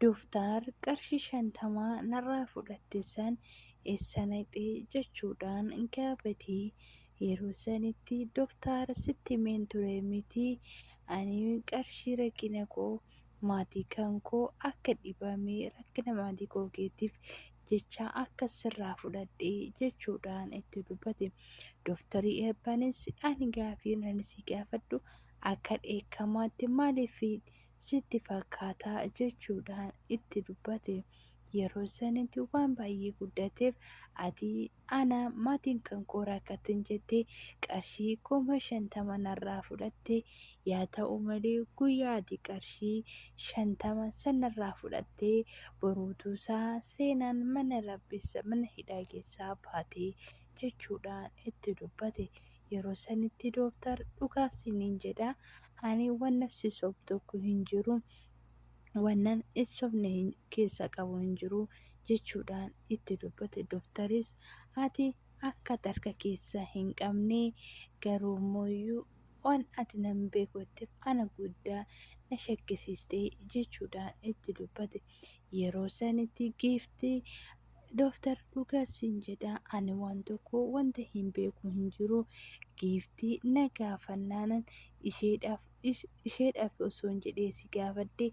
Dooftar qarshii 50 narraa fudhatte san eessa naqxee jechuudhaan gaafatee yeroo sanitti dooftar sitti himeen ture miti ani qarshii rakkina koo maatii kan koo akka dhibame rakkina maatii koo keetiif jecha akka sirraa fudhadhee jechuudhaan itti dubbate. Dooftarii eebbaanis ani gaafii ani si gaafadhu akka dheekkamaatti maaliif sitti fakkaataa jechuudhaan itti dubbate. Yeroo sanitti waan baay'ee guddateef ati ana maatiin kan koo rakkatan jettee qarshii 50 narraa fudhatte yaa ta'u malee guyyaa ati qarshii 50 sanarraa fudhattee boruutuusaa seenaan mana hidhaa keessaa baatee jechuudhaan itti dubbate. Yeroo sanitti dooftar dhugaa siniin jedha ani wanna si sobdu tokko hin jiru. Wannan sobne keessa qabu hin jiru jechuudhaan itti dubbate. Dooftaris ati akka tarka keessa hin qabne garuu immoo waan ati nan beekotteef ana guddaa na shakkisiiste jechuudhaan itti dubbate. Yeroo sanitti giiftii dooftar dhugaa siin jedha ani waan tokko wanta hin beeku hin jiru giiftii na gaafannaanan isheedhaaf osoo hin jedhee si gaafadhe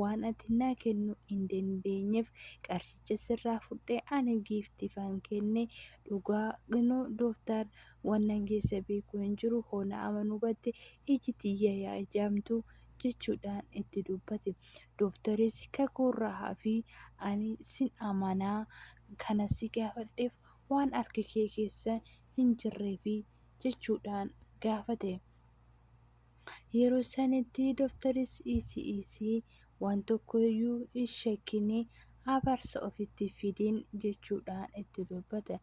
waan ati naa kennuu hin dandeenyeef qarshicha sirraa fudhee ani giiftiifan kenne dhugaa ginoo dooftar wannan keessa beeku hin jiru hoona amanuu batte iji tiyya yaa ijaamtu jechuudhaan itti dubbate. Dooftaris kakoorraa fi ani sin amanaa kana si gaafadheef waan harka kee keessa hin jirreefi jechuudhaan gaafate. Yeroo sanitti dooftaris isii waan tokkoyyuu hin shakkine abaarsa ofitti fidin jechuudhaan itti dubbata.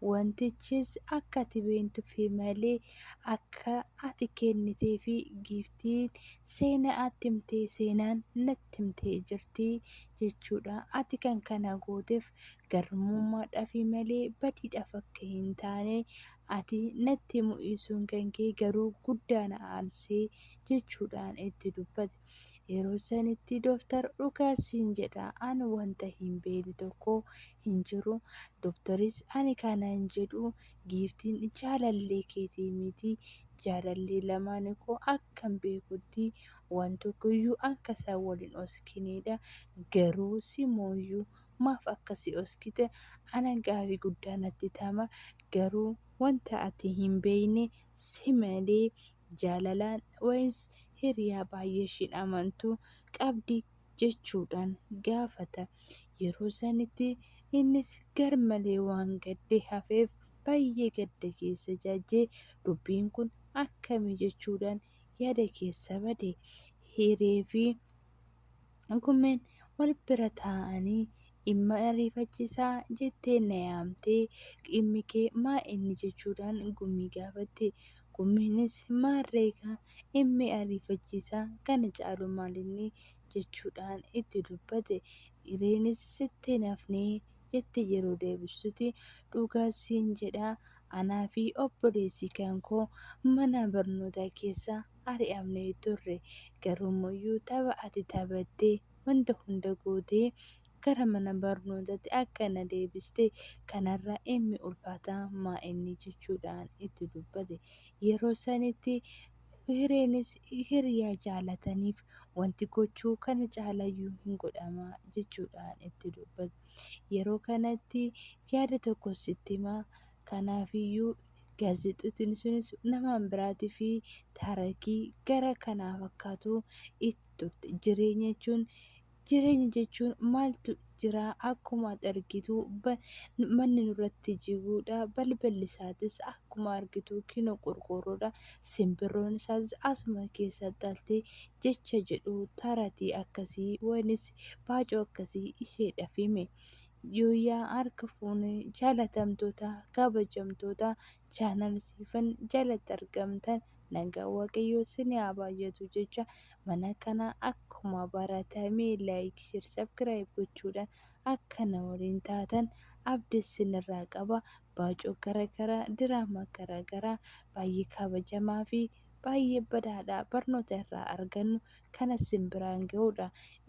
Wantichis akka ati beektuufi malee akka ati kennitee fi giiftiin seenaa ati himtee seenaan natti himtee jirti jechuudha. Ati kan kana gooteef garmummaadhaaf malee badiidhaaf akka hin taane ati natti mu'isuun kan kee garuu guddaa na aalsee jechuudhaan itti dubbate. Yeroo sanitti dooftar dhugaa siin jedha ani wanta hin beekne tokko hin jiru. Dooftaris ani kana hin jedhu giiftiin jaalallee keetii miti jaalallee lamaan koo akkan beekutti waan tokkoyyuu akka isaan waliin oskineedha garuu simooyyuu maaf akkasii oskite ana gaafii guddaa natti tama garuu wanta ati hin beekne si malee jaalalaan wayis hiriyaa baay'ee ishiin amantu qabdi jechuudhaan gaafata. Yeroo sanitti innis garmalee waan gadde hafeef baay'ee gadda keessa jaajee dubbiin kun akkami jechuudhaan yaada keessa bade. Hiree fi gumeen wal bira taa'anii dhimma ariifachiisaa jettee na yaamtee dhimmi kee maa inni jechuudhaan gumii gaafatte. Gumiinis maarreekaa dhimmi ariifachiisaa kana caalu maalinni jechuudhaan itti dubbate. Hireenis sitti nafnee jette yeroo deebistutti dhugaa siin jedha anaa fi obboleessi kan koo mana barnootaa keessa ari'amnee turre garuummayyuu tapha ati taphattee wanta hunda gootee gara mana barnootaatti akka na deebiste kanarra dhimmi ulfaataa maa inni jechuudhaan itti dubbate. Yeroo sanitti hireenis hiriyaa jaalataniif wanti gochuu kana caalayyuu hin godhama jechuudhaan itti dubbate. Yeroo kanatti yaada tokko sitti himaa kanaafiyyuu gaazexootiin sunis nama biraatii fi taarikii gara kanaa fakkaatu jireenya jechuun maaltu jira akkuma argitu manni nurratti jiguudha balballi isaatis akkuma argitu kinoo qorqoorroodha simbirroon isaatis asuma keessa dhaltee jecha jedhu taaratii akkasii wanis baacoo akkasii isheedhaaf hime. Yooyaa harka fuunee jaalatamtoota kabajamtoota chaanalsiifan jalatti argamtan nagaa waaqayyoo isin haa baay'atu jecha mana kana akkuma baratame laayik shir sabskiraayib gochuudhaan akka na waliin taatan abdii isinirraa qaba. Baacoo garagaraa diraamaa garagaraa baay'ee kabajamaa fi baay'ee badaadhaa barnoota irraa argannu kanas isin biraan ga'uudha.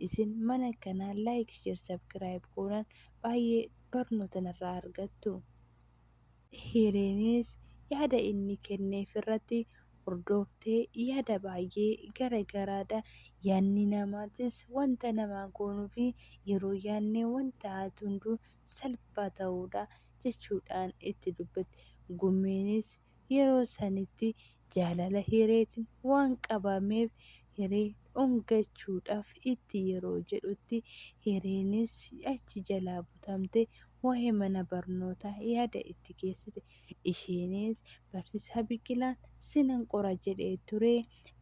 Isin mana kanaa laayik sheer sabskiraayib goonaan baay'ee barnoota irraa argattu. Hireenis yaada inni kenneef irratti hordoftee yaada baay'ee garagaraadha. Yaadni namaatis wanta namaa goonuu fi yeroo yaadnee wanta haatu hunduu salphaa ta'uudha jechuudhaan itti dubbate. Gumeenis yeroo sanitti jaalala hireetiin waan qabameef hiree dhungachuudhaaf itti yeroo jedhutti hireenis achi jalaa butamte waa'ee mana barnootaa yaada itti geessite. Isheenis barsiisaa Biqilaan sinan qora jedhee ture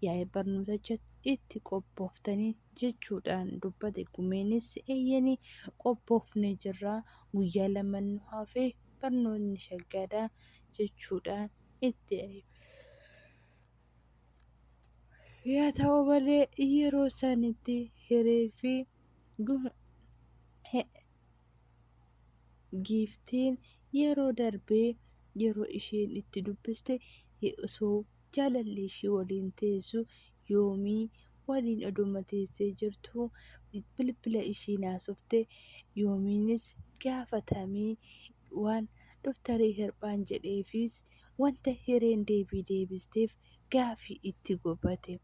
yaa'ee barnooticha itti qophooftanii jechuudhaan dubbate. Gumeenis eeyyanii qophoofnee jirraa guyyaa lama nu hafee barnoonni shaggaadha jechuudhaan itti yaa ta'u malee yeroo sanitti hiree fi giiftiin yeroo darbee yeroo isheen itti dubbiste osoo jaalalli ishii waliin teessu yoomii waliin oduma teessee jirtu bilbila ishii naasofte. Yoomiinis gaafatamee waan Dooktarii Hirphaan jedheefis wanta hireen deebii deebisteef gaafii itti gobbate.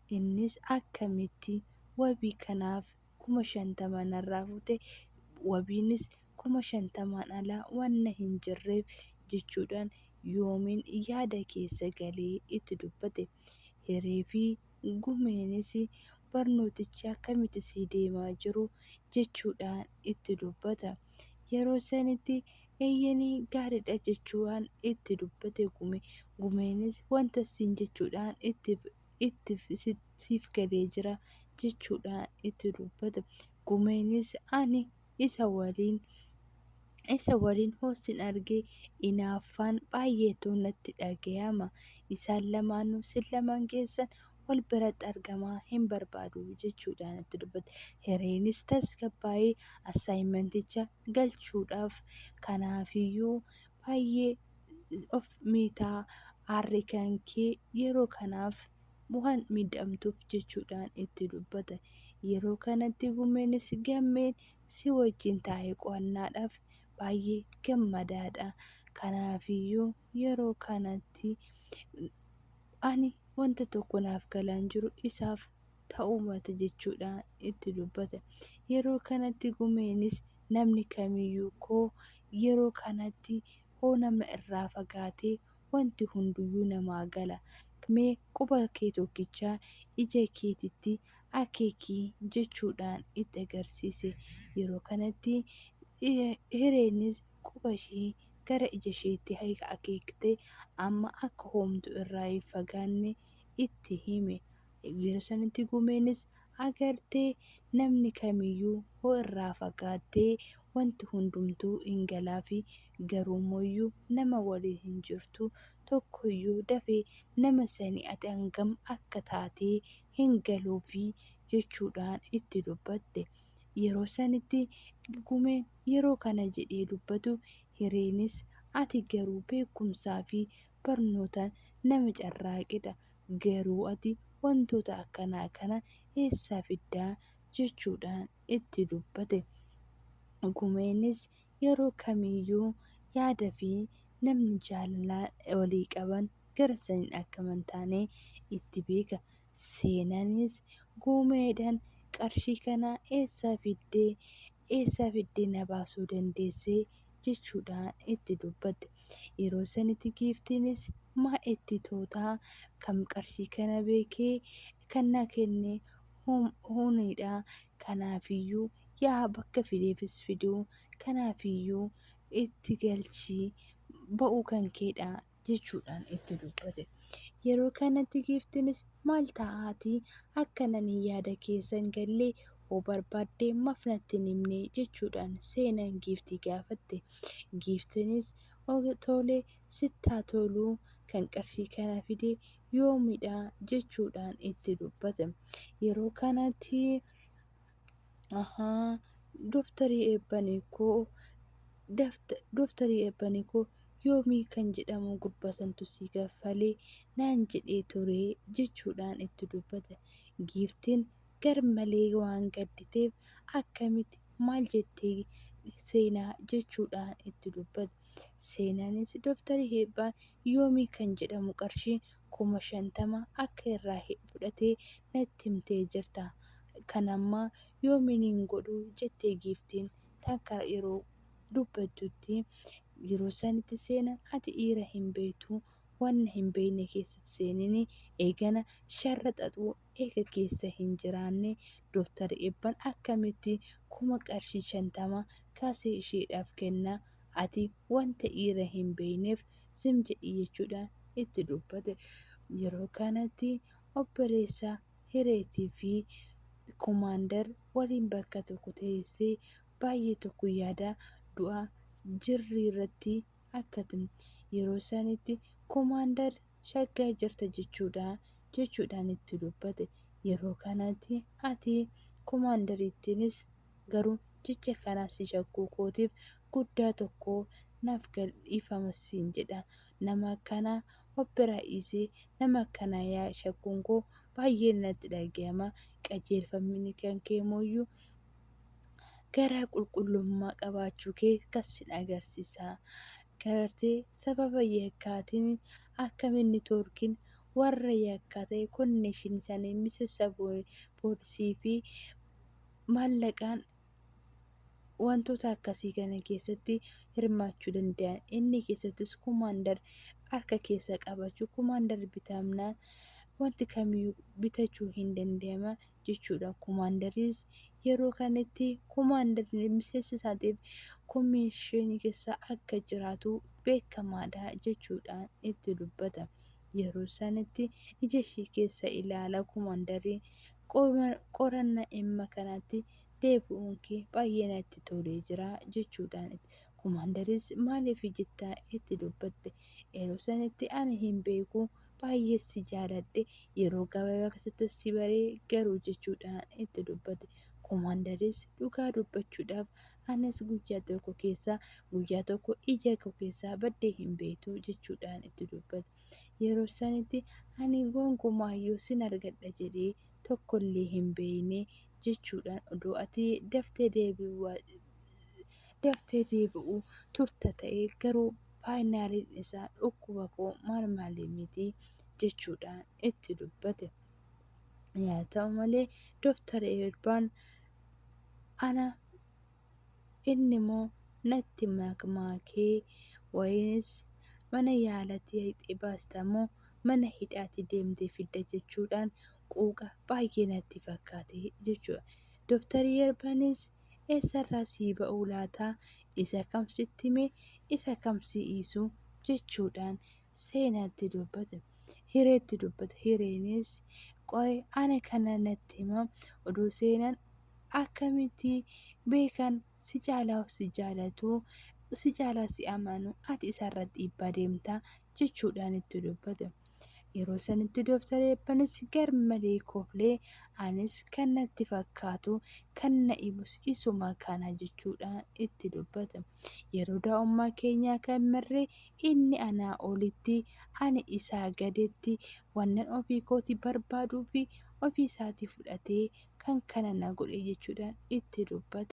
Innis akkamitti wabii kanaaf 50,000 narraa fuute wabiinis 50,000 alaa wanna hin jirreef jechuudhaan yoomiin yaada keessa galee itti dubbate. Hiree fi gumeenis barnootichi akkamitti sii deemaa jiru jechuudhaan itti dubbata. Yeroo sanitti eeyyanii gaariidha jechuudhaan itti dubbate. Gumeenis wanta siin jechuudhaan itti siif galee jira jechuudhaan itti dubbata. Gumeenis ani isa waliin hoosin argee inaaffaan baay'eetu natti dhagayama. Isaan lamaanuu sin lamaan keessan wal biratti argamaa hin barbaadu jechuudhaan itti dubbate. Hireenis tasgabbaa'ee assaayimanticha galchuudhaaf kanaafiyyuu baay'ee of miitaa aarri kan kee yeroo kanaaf waan miidhamtuuf jechuudhaan itti dubbata. Yeroo kanatti gumeenis gammeen si wajjin taa'ee qo'annaadhaaf baay'ee gammadaadha. Kanaafiyyuu yeroo kanatti ani wanta tokko naaf galaan jiru isaaf ta'uu mata jechuudhaan itti dubbata. Yeroo kanatti gumeenis namni kamiyyuu koo yeroo kanatti hoo nama irraa fagaatee wanti hunduyyuu namaa gala. Mee quba kee tokkichaa ija keetitti akeekii jechuudhaan itti agarsiise. Yeroo kanatti hireenis quba ishee gara ija isheetti akeektee amma akka homtuu irraa hin fagaanne itti hime. Yeroo sanatti gumeenis agartee namni kamiyyuu hoo irraa fagaattee wanti hundumtuu hin galaafi garuummoo nama waliin hin jirtu tokkoyyuu dafee nama sanii ati hangam akka taatee hin galuufi jechuudhaan itti dubbatte. Yeroo sanitti gumeen yeroo kana jedhee dubbatu hireenis ati garuu beekumsaa fi barnootaan nama carraaqedha. Garuu ati wantoota akkanaa kana eessaa fiddaa jechuudhaan itti dubbate. Gumeenis yeroo kamiyyuu yaada fi namni jaalalaa walii qaban gara saniin akka hin taane itti beeka. Seenaanis gumeedhaan qarshii kana eessaa fiddee na baasuu dandeessee jechuudhaan itti dubbatte. Yeroo sanitti giiftiinis maa itti tootaa kam qarshii kana beekee kan na kenne huniidha. Kanaafiyyuu yaa bakka fideefis fiduu kanaafiyyuu itti galchii ba'uu kan keedha jechuudhaan itti dubbate. Yeroo kanatti giiftiinis maal ta'aatii akka nani yaada keessan gallee hoo barbaaddee maaf natti hin himne jechuudhaan seenaan giiftii gaafatte. Giiftiinis tolee sitti haa toluu kan qarshii kana fide yoomidha jechuudhaan itti dubbate. Yeroo kanatti Dooftarii Eebbanii koo yoomii kan jedhamu gurbasantu si kaffalee naan jedhee ture jechuudhaan itti dubbata. Giiftiin garmalee waan gadditeef akkamitti maal jettee seenaa jechuudhaan itti dubbata. Seenaanis Dooktar Eebbaan yoomii kan jedhamu qarshii 50,000 akka irraa fudhatee natti himtee jirta. Kanammaa yoomiin godhuu jettee giiftiin takka yeroo dubbattutti yeroo sanitti seenan ati dhiira hin beektu wanna hin beekne keessatti seenini eegana sharra xaxuu eega keessa hin jiraanne Dooktar Eebbaan akkamitti kuma qarshii 50 kaasee isheedhaaf kenna ati wanta dhiira hin beekneef sim jedhii jechuudhaan itti dubbate. Yeroo kanatti obboleessa hireetii fi kumaandar waliin bakka tokko teessee baay'ee tokko yaada du'a jirrii irratti akkatuma yeroo sanitti kumaandar shaggaa jirta jechuudhaan itti dubbate. Yeroo kanatti ati kumaandarittiinis garuu jecha kanaas si shakkuu kootiif guddaa tokko naaf gadhiifama siin jedha. Nama akkanaa of biraa dhiisee nama akkanaa yaa shakkuun koo baay'ee natti dhagahama. Qajeelfamni kan kee mooyyuu garaa qulqullummaa qabaachuu kee kas sin agarsiisa. Gartee sababa yakkaatiin akkamitti toorkiin warra yakkaa ta'e konneeshin isaanii miseensa poolisii fi maallaqaan wantoota akkasii kana keessatti hirmaachuu danda'an. Inni keessattis kumaandar harka keessa qabachuu kumaandar bitamnaan wanti kamiyyuu bitachuu hin danda'ama jechuudha. Kumaandaris yeroo kanatti kumaandarri miseensa isaatiif komishinii keessa akka jiraatu beekamaadha jechuudhaan itti dubbata. Yeroo sanatti ija ishee keessa ilaala kumaandarri qorannaa dhimma kanatti deebi'uun kee baay'ee natti tolee jira jechuudhaan kumaandaris maaliif jettaa itti dubbatte. Yeroo sanatti ani hin beeku baay'ee si jaaladhe yeroo gabaabaa keessatti si baree garuu jechuudhaan itti dubbate. Kumaandaris dhugaa dubbachuudhaaf anis guyyaa tokko ija koo keessaa baddee hin beektu jechuudhaan itti dubbate. Yeroo sanitti ani gonkumaayyuu sin argadha jedhee tokkollee hin beekne jechuudhaan odoo ati daftee deebi'uu turta ta'ee garuu faayinaaliin isaa dhukkuba koo maali miti jechuudhaan itti dubbate. Yaa ta'u malee Dooktar Eebbaan ana inni immoo natti makmaakee wayinis mana yaalaatti hidhee baastamoo mana hidhaatti deemtee fidda jechuudhaan quuqa baay'ee natti fakkaate jechuudha. Dooktar Eebbaanis eessarraa sii ba'uu laata isa kam sitti hime isa kam si dhiisu jechuudhaan seenaatti dubbate. Hireetti dubbate. Hireenis qo'ee ana kana natti hima oduu seenan akkamitti beekan si caalaa of si jaalatu si caalaa si amanu ati isarratti dhiibbaa deemta jechuudhaan itti dubbate. Yeroo sanitti Dooktar Eebbaanis garmalee koflee anis kan natti fakkaatu kan na dhibus isuma kana jechuudhaan itti dubbate. Yeroo daa'ummaa keenyaa kan marree inni anaa olitti ani isaa gadetti wannan ofii kooti barbaaduu fi ofii isaatii fudhatee kan kana na godhe jechuudhaan itti dubbate.